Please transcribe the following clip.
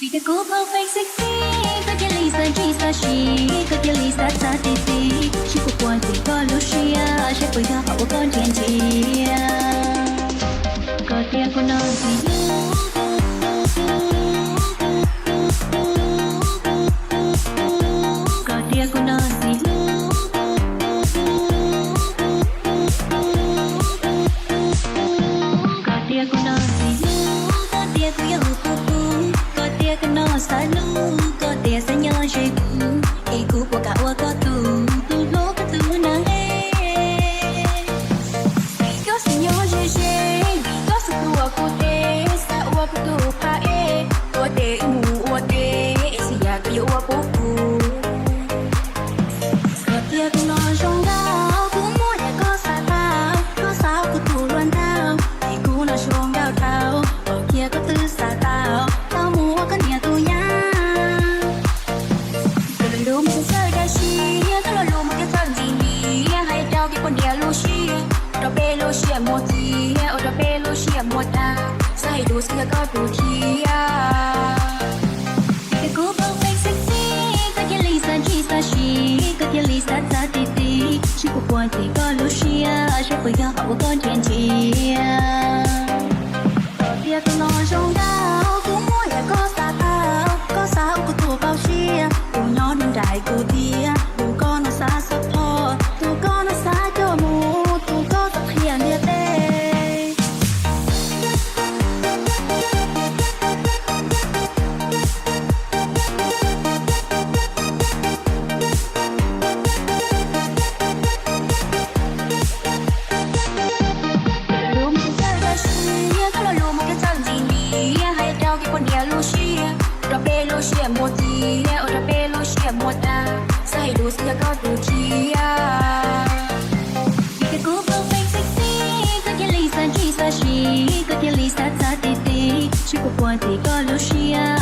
Vì the cool perfect sexy, có thể Lisa Gisa she, có thể Lisa ta ti ti, chỉ có quan thì có Lucia, sẽ phải gặp họ con thiên chia, có thể có nói gì có thể có nói gì có thể có nói gì có thể có yêu có nó xa lu có thể sẽ nhớ chơi cũ ý cũ của cả ô có tu lố có tu nàng có sẽ nhớ chơi chơi có sự tua của thế sa ô của tu pa có thể mù ô thế si ya có yêu ô bố có thể có nó trong đau cũng muốn để có sao của tu luôn đau ý cũ nó trong đau thao ở kia có tư xa tao Lucia motia, ora pe Lucia mota, sai Lucia có đủ chia. The cool perfect sexy, có thể Lisa Gisa she, có thể Lisa ta ti ti, chỉ có quan thì có Lucia, sẽ phải gặp họ con thiên chia. Việc nó trong đau, cũng muốn là có sao của tu bao chia, tu nhỏ nên đại của tia, tu con nó xa support, tu con nó xa cho mu, tu có tập hiện địa tê. Lucia motia, ora pe Lucia mota, sai Lucia có đủ chia. Vì cái cú perfect sexy, có thể Lisa Gisa she, có thể Lisa ta ti ti, chỉ có quan thì có Lucia,